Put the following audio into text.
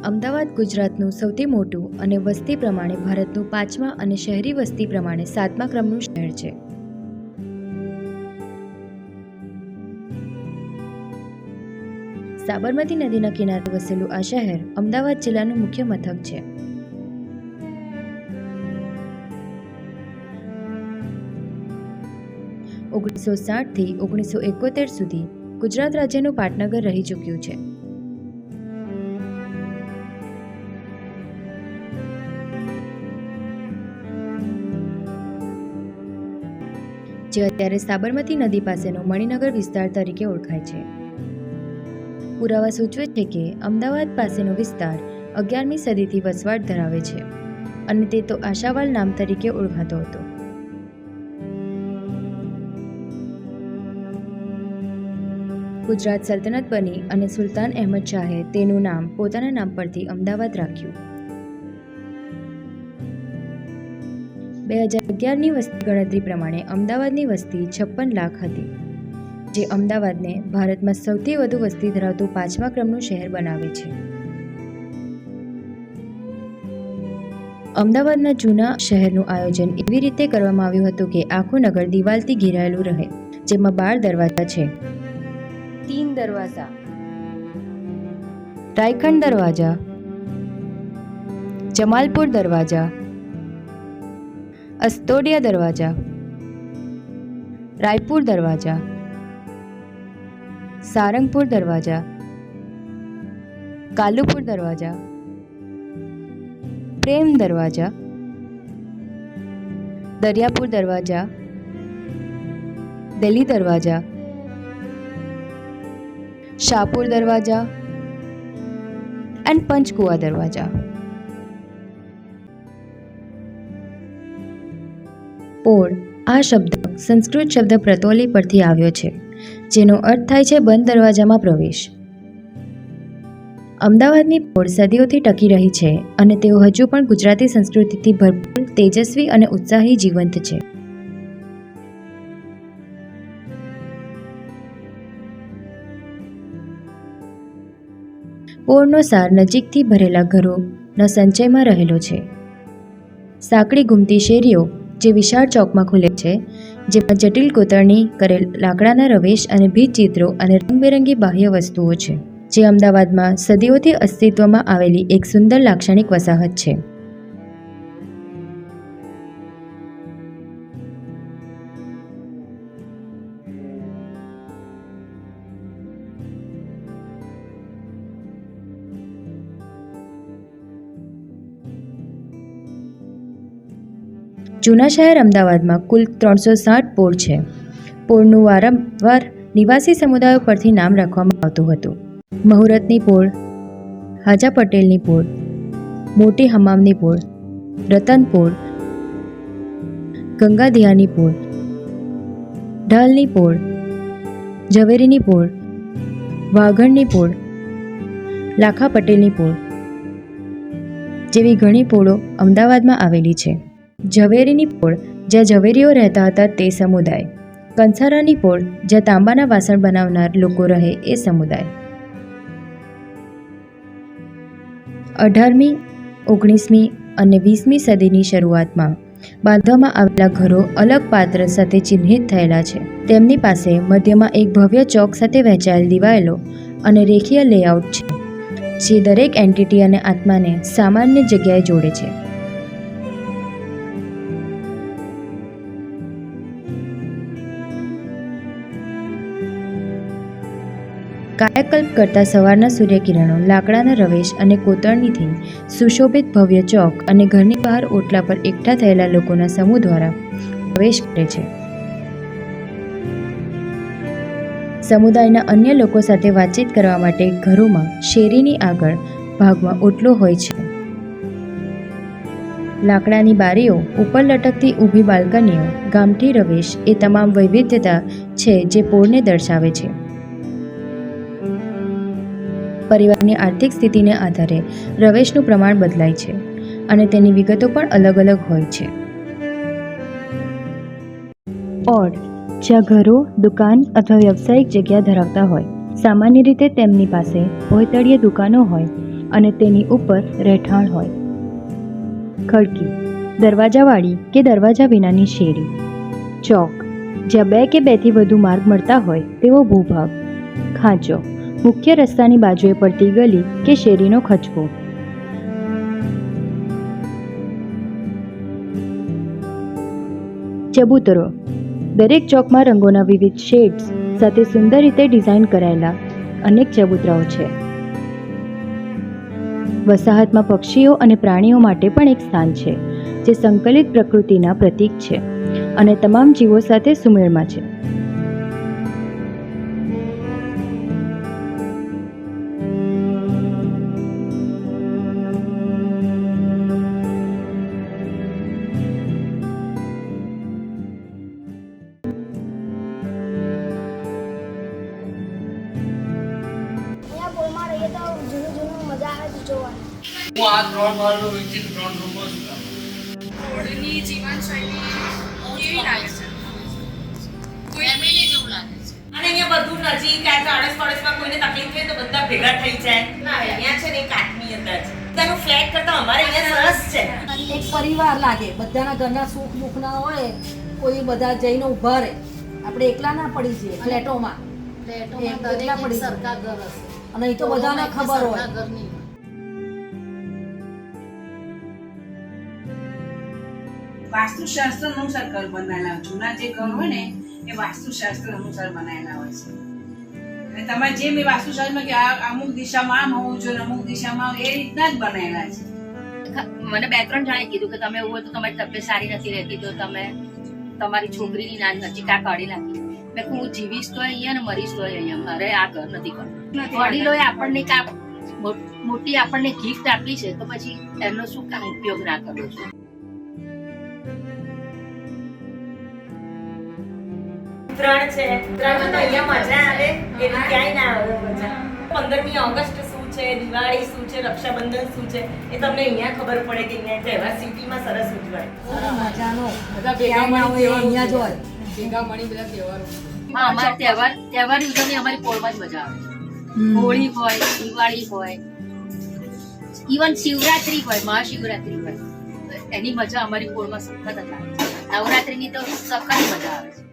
અમદાવાદ ગુજરાતનું સૌથી મોટું અને વસ્તી પ્રમાણે ભારતનું 5મા અને શહેરી વસ્તી પ્રમાણે 7મા ક્રમનું શહેર છે. સાબરમતી નદીના કિનારે વસેલું આ શહેર અમદાવાદ જિલ્લાનું મુખ્ય મથક છે. $1960 થી 1971 સુધી ગુજરાત રાજ્યનું પાટનગર રહી ચૂક્યું છે. જે અત્યારે સાબરમતી નદી પાસેનો મણિનગર વિસ્તાર તરીકે ઓળખાય છે. પુરાવા સૂચવે છે કે અમદાવાદ પાસેનો વિસ્તાર 11મી સદીથી વસવાટ ધરાવે છે અને તે તો આશાવાલ નામ તરીકે ઓળખાતો હતો. ગુજરાત સલ્તનત બની અને સુલતાન અહેમદ શાહે તેનું નામ પોતાના નામ પરથી અમદાવાદ રાખ્યું. 2011ની વસ્તી ગણતરી પ્રમાણે અમદાવાદની વસ્તી 56 લાખ હતી, જે અમદાવાદને ભારતમાં સૌથી વધુ વસ્તી ધરાવતું 5મા ક્રમનું શહેર બનાવે છે. અમદાવાદના જૂના શહેરનું આયોજન એવી રીતે કરવામાં આવ્યું હતું કે આખું નગર દિવાલથી ઘેરાયેલું રહે, જેમાં 12 દરવાજા છે. 3 દરવાજા: રાયખંડ દરવાજા, જમાલપુર દરવાજા, અસ્તોડિયા દરવાજા, રાયપુર દરવાજા, સારંગપુર દરવાજા, કાલુપુર દરવાજા, પ્રેમ દરવાજા, દરિયાપુર દરવાજા, દિલ્હી દરવાજા, શાહપુર દરવાજા અને પંચકુવા દરવાજા. પોળ આ શબ્દ સંસ્કૃત શબ્દ પ્રતોલી પરથી આવ્યો છે, જેનો અર્થ થાય છે બંધ દરવાજામાં પ્રવેશ. અમદાવાદની પોળ સદીઓથી ટકી રહી છે અને તેઓ હજુ પણ ગુજરાતી સંસ્કૃતિથી ભરપૂર, તેજસ્વી અને ઉત્સાહી જીવંત છે. પોળનો સાર નજીકથી ભરેલા ઘરોના સંચયમાં રહેલો છે. સાંકડી ઘૂમતી શેરીઓ જે વિશાળ ચોકમાં ખુલે છે, જેમાં જટિલ કોતરણી કરેલ લાકડાના રવેશ અને ભીંતચિત્રો અને રંગબેરંગી બાહ્ય વસ્તુઓ છે, જે અમદાવાદમાં સદીઓથી અસ્તિત્વમાં આવેલી એક સુંદર લાક્ષણિક વસાહત છે. જૂના શહેર અમદાવાદમાં કુલ 360 પોળ છે. પોળનું વારંવાર નિવાસી સમુદાયો પરથી નામ રાખવામાં આવતું હતું. મહુરતની પોળ, હાજા પટેલની પોળ, મોટી હમામની પોળ, રતન પોળ, ગંગાધિયાની પોળ, ઢાલની પોળ, ઝવેરીની પોળ, વાઘણની પોળ, લાખા પટેલની પોળ જેવી ઘણી પોળો અમદાવાદમાં આવેલી છે. ઝવેરીની પોળ જ્યાં ઝવેરીઓ રહેતા હતા તે સમુદાય, કંસારાની પોળ જ્યાં તાંબાના વાસણ બનાવનાર લોકો રહે એ સમુદાય. 18મી, 19મી અને 20મી સદીની શરૂઆતમાં બાંધવામાં આવેલા ઘરો અલગ પાત્ર સાથે ચિહ્નિત થયેલા છે. તેમની પાસે મધ્યમાં એક ભવ્ય ચોક સાથે વહેંચાયેલ દિવાલો અને રેખીય લેઆઉટ છે, જે દરેક એન્ટિટી અને આત્માને સામાન્ય જગ્યાએ જોડે છે. કાયાકલ્પ કરતા સવારના સૂર્યકિરણો, લાકડાના રવેશ અને કોતરણીથી સુશોભિત ભવ્ય ચોક અને ઘરની બહાર ઓટલા પર એકઠા થયેલા લોકોના સમૂહ દ્વારા પ્રવેશ કરે છે. સમુદાયના અન્ય લોકો સાથે વાતચીત કરવા માટે ઘરોમાં શેરીની આગળ ભાગમાં ઓટલો હોય છે. લાકડાની બારીઓ, ઉપર લટકતી ઊભી બાલ્કનીઓ, ગામઠી રવેશ એ તમામ વૈવિધ્યતા છે જે પોળને દર્શાવે છે. પરિવારની આર્થિક સ્થિતિને આધારે રવેશનું પ્રમાણ બદલાય છે અને તેની વિગતો પણ અલગ અલગ હોય છે. પોળ જ્યાં ઘરો, દુકાન અથવા વ્યવસાયિક જગ્યા ધરાવતા હોય, સામાન્ય રીતે તેમની પાસે ભોયતળીય દુકાનો હોય અને તેની ઉપર રહેઠાણ હોય. ખડકી, દરવાજાવાળી કે દરવાજા વિનાની શેરી. ચોક, જ્યાં બે કે બેથી વધુ માર્ગ મળતા હોય તેવો ભૂભાગ. ખાંચો, મુખ્ય રસ્તાની બાજુએ પડતી ગલી કે શેરીનો ખચકો. ચબૂતરો, દરેક ચોકમાં રંગોના વિવિધ શેડ્સ સાથે સુંદર રીતે ડિઝાઇન કરાયેલા અનેક ચબૂતરાઓ છે. વસાહતમાં પક્ષીઓ અને પ્રાણીઓ માટે પણ એક સ્થાન છે, જે સંકલિત પ્રકૃતિના પ્રતીક છે અને તમામ જીવો સાથે સુમેળમાં છે. હું આ 3 હોલનો વિચિત 3 રૂમો છું. રોડની જીવનશૈલી કેવી લાગે છે? ફેમિલી જેવું લાગે છે. અને અહીંયા બધું નજીક આ આડોશ પડોશમાં કોઈને તકલીફ થાય તો બધા ભેગા થઈ જાય. ના અહીંયા છે ને એક આત્મી અંદર છે. બધાનું ફ્લેટ કરતા અમારે અહીંયા સરસ છે. એક પરિવાર લાગે, બધાના ઘરના સુખ દુઃખ ના હોય, કોઈ બધા જઈને ઊભા રહે. આપણે એકલા ના પડી જઈએ ફ્લેટોમાં. એકલા પડી સરકાર ઘર હશે અને એ તો બધાને ખબર હોય. વાસ્તુશાસ્ત્ર અનુસાર ઘર બનાવેલા હોય. જૂના જે ઘર હોય ને એ વાસ્તુશાસ્ત્ર અનુસાર બનાવેલા હોય છે. અને તમારે જેમ એ વાસ્તુશાસ્ત્રમાં કે આ અમુક દિશામાં આમ હોવું જોઈએ, અમુક દિશામાં એ રીતના જ બનાવેલા છે. મને 2-3 જણાએ કીધું કે તમે એવું હોય તો તમારી તબિયત સારી નથી રહેતી તો તમે તમારી છોકરીની નાની નજીક આ કાઢી નાખી. મેં કહું હું જીવીશ તો અહીંયા ને મરીશ તો અહીંયા, મારે આ ઘર નથી કરવું. વડીલોએ આપણને મોટી આપણને ગિફ્ટ આપી છે તો પછી એનો શું કામ ઉપયોગ ના કરવો જોઈએ? ઉત્તરાયણ છે, ઉત્તરાયણમાં તો અહીંયા મજા આવે એવી ક્યાંય ના આવે મજા. 15મી ઓગસ્ટ શું છે, દિવાળી શું છે, રક્ષાબંધન શું છે એ તમને અહીંયા ખબર પડે કે અહીંયા તહેવાર સિટીમાં સરસ ઉજવાય. મજાનો બધા ભેગા મળી અહીંયા જ હોય. ભેગા મળી બધા તહેવારો. હા, અમારા તહેવારની ઉજવણી અમારી પોળમાં જ મજા આવે. હોળી હોય, દિવાળી હોય, ઇવન શિવરાત્રી હોય, મહાશિવરાત્રી હોય, એની મજા અમારી પોળમાં સખત જ આવે છે. નવરાત્રીની તો સખત મજા આવે છે.